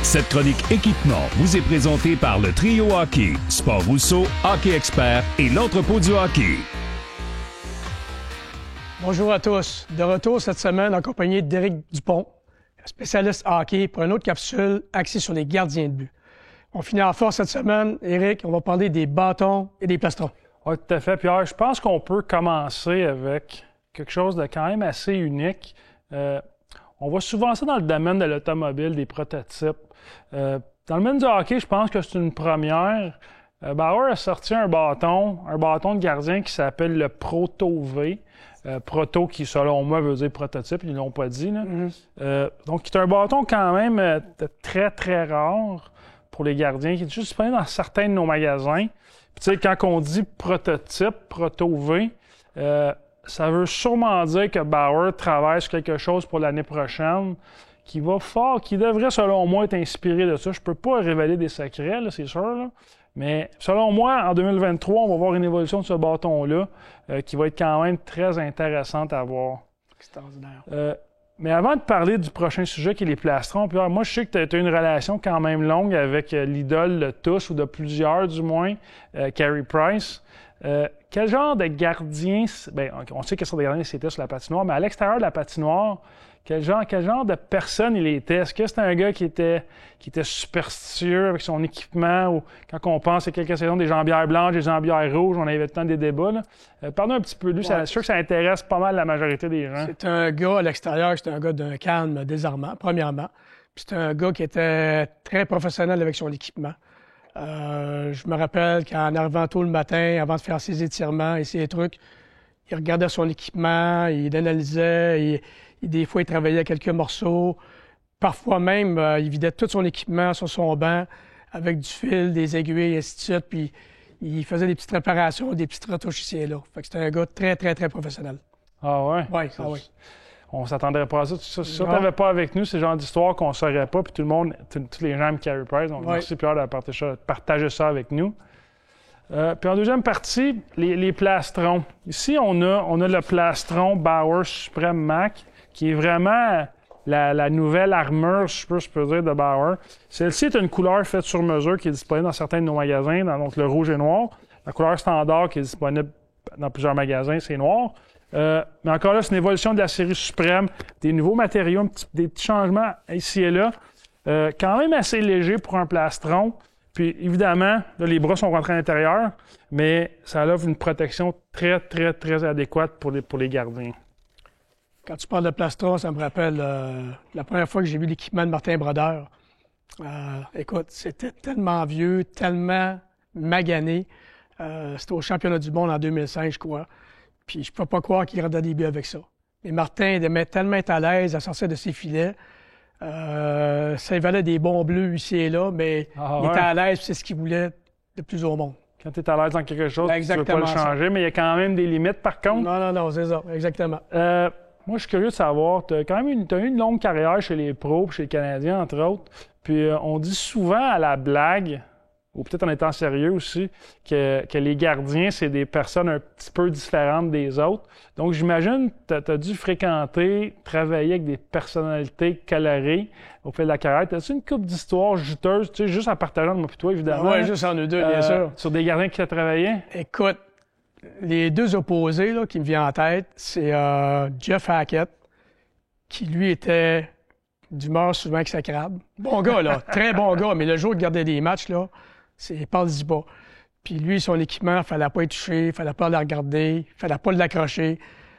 Cette chronique équipement vous est présentée par le Trio Hockey, Sport Rousseau, Hockey Expert et l'entrepôt du hockey. Bonjour à tous. De retour cette semaine en compagnie d'Éric Dupont, spécialiste hockey, pour une autre capsule axée sur les gardiens de but. On finit en force cette semaine. Éric, on va parler des bâtons et des plastrons. Oui, tout à fait. Pierre, je pense qu'on peut commencer avec quelque chose de quand même assez unique. On voit souvent ça dans le domaine de l'automobile, des prototypes. Dans le domaine du hockey, je pense que c'est une première. Bauer a sorti un bâton de gardien qui s'appelle le Proto V. Proto qui, selon moi, veut dire prototype, ils ne l'ont pas dit. Là. Donc, c'est un bâton quand même très, très rare pour les gardiens, qui est juste disponible dans certains de nos magasins. Puis, tu sais, quand on dit prototype, Proto V, ça veut sûrement dire que Bauer travaille sur quelque chose pour l'année prochaine qui devrait, selon moi, être inspiré de ça. Je peux pas révéler des secrets, là, c'est sûr, là. Mais selon moi, en 2023, on va voir une évolution de ce bâton-là qui va être quand même très intéressante à voir. Extraordinaire. Mais avant de parler du prochain sujet qui est les plastrons, Pierre, moi, je sais que tu as une relation quand même longue avec l'idole de tous, ou de plusieurs du moins, Carey Price. Quel genre de gardien, on sait quel genre de gardien c'était sur la patinoire, mais à l'extérieur de la patinoire, quel genre de personne il était? Est-ce que c'était un gars qui était superstitieux avec son équipement, ou quand on pense à quelques saisons des jambières blanches, des jambières rouges, on avait tout le temps des débats. Parlons un petit peu de lui, c'est sûr que ça intéresse pas mal la majorité des gens. C'est un gars à l'extérieur, c'est un gars d'un calme désarmant, premièrement. Puis c'est un gars qui était très professionnel avec son équipement. Je me rappelle qu'en arrivant tôt le matin, avant de faire ses étirements et ses trucs, il regardait son équipement, il analysait, des fois il travaillait quelques morceaux. Parfois même, il vidait tout son équipement sur son banc avec du fil, des aiguilles, et ainsi de suite. Puis il faisait des petites réparations, des petites retouches ici et là. Fait que c'était un gars très, très, très professionnel. Ah ouais? Oui, oui. On s'attendrait pas à ça. Si tu n'avais pas avec nous, c'est le genre d'histoire qu'on ne saurait pas. Puis tout le monde, tous les gens aiment Carey Price. Donc merci Pierre de partager ça avec nous. Puis en deuxième partie, les plastrons. Ici, on a le plastron Bauer Supreme Mac, qui est vraiment la nouvelle armure, je peux dire, de Bauer. Celle-ci est une couleur faite sur mesure qui est disponible dans certains de nos magasins, donc le rouge et noir. La couleur standard qui est disponible dans plusieurs magasins, c'est noir. Mais encore là, c'est une évolution de la série Suprême, des nouveaux matériaux, des petits changements ici et là. Quand même assez léger pour un plastron. Puis évidemment, là, les bras sont rentrés à l'intérieur, mais ça offre une protection très, très, très adéquate pour les gardiens. Quand tu parles de plastron, ça me rappelle la première fois que j'ai vu l'équipement de Martin Brodeur. Écoute, c'était tellement vieux, tellement magané. C'était au championnat du monde en 2005, je crois. Puis je ne peux pas croire qu'il rendait des buts avec ça. Mais Martin aimait tellement être à l'aise à sortir de ses filets. Ça valait des bons bleus ici et là, mais il était à l'aise, c'est ce qu'il voulait de plus au monde. Quand tu es à l'aise dans quelque chose, tu ne veux pas le changer, ça. Mais il y a quand même des limites par contre. Non, c'est ça, exactement. Moi, je suis curieux de savoir, tu as quand même eu une longue carrière chez les pros, chez les Canadiens, entre autres. Puis on dit souvent à la blague, ou peut-être en étant sérieux aussi, que les gardiens, c'est des personnes un petit peu différentes des autres. Donc, j'imagine que tu as dû fréquenter, travailler avec des personnalités colorées au fil de la carrière. As-tu une couple d'histoires juteuses, tu sais, juste en partageant de moi et toi, évidemment? Oui, juste en nous deux, bien sûr. Sur des gardiens qui ont travaillé? Écoute, les deux opposés là, qui me viennent en tête, c'est Jeff Hackett, qui lui était d'humeur souvent exécrable. Bon gars, là, très bon gars, mais le jour de garder des matchs, là, parle-y pas. Puis lui, son équipement, il fallait pas y toucher, il fallait pas le regarder, il fallait pas l'accrocher.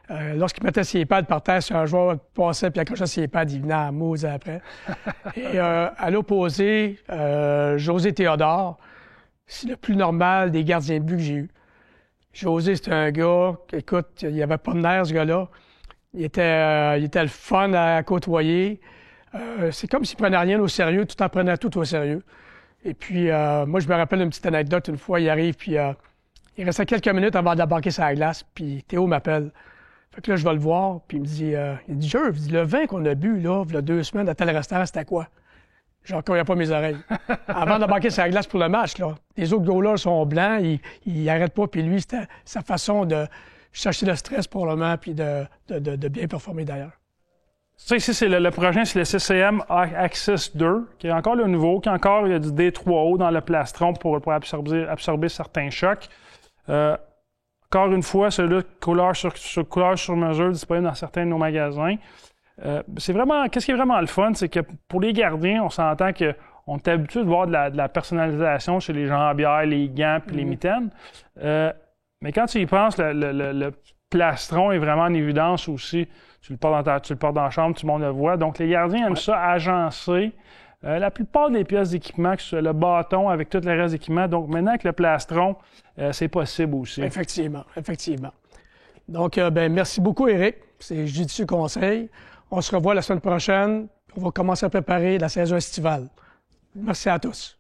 Lorsqu'il mettait ses pads par terre, si un joueur passait puis accrochait ses pads, il venait à mousse après. Et à l'opposé, José Théodore, c'est le plus normal des gardiens de but que j'ai eu. José, c'était un gars, écoute, il n'y avait pas de nerfs, ce gars-là. Il était le fun à côtoyer. C'est comme s'il prenait rien au sérieux, tout en prenant tout au sérieux. Et puis, moi, je me rappelle une petite anecdote. Une fois, il arrive, puis il restait quelques minutes avant d'embarquer sur la glace, puis Théo m'appelle. Fait que là, je vais le voir, puis il me dit, le vin qu'on a bu, là, il y a 2 semaines, à tel restaurant, c'était quoi? J'en cognais pas mes oreilles. Avant d'embarquer sur la glace pour le match, là, les autres goalers sont blancs, ils n'arrêtent pas, puis lui, c'était sa façon de chercher le stress pour le moment, puis de bien performer d'ailleurs. Ça, ici, c'est le projet, c'est le CCM Axis 2, qui est encore le nouveau, qui encore, il y a du D3O dans le plastron pour absorber certains chocs. Encore une fois, celui-là, couleur sur mesure, disponible dans certains de nos magasins. Qu'est-ce qui est vraiment le fun, c'est que pour les gardiens, on s'entend qu'on est habitué de voir de la personnalisation chez les jambières, les gants puis les mitaines. Mais quand tu y penses, le plastron est vraiment en évidence aussi. Tu le portes dans la chambre, tout le monde le voit. Donc, les gardiens aiment ça agencer. La plupart des pièces d'équipement, que ce soit le bâton avec tout le reste d'équipement. Donc, maintenant avec le plastron, c'est possible aussi. Effectivement. Donc, merci beaucoup, Éric. C'est judicieux conseil. On se revoit la semaine prochaine. On va commencer à préparer la saison estivale. Merci à tous.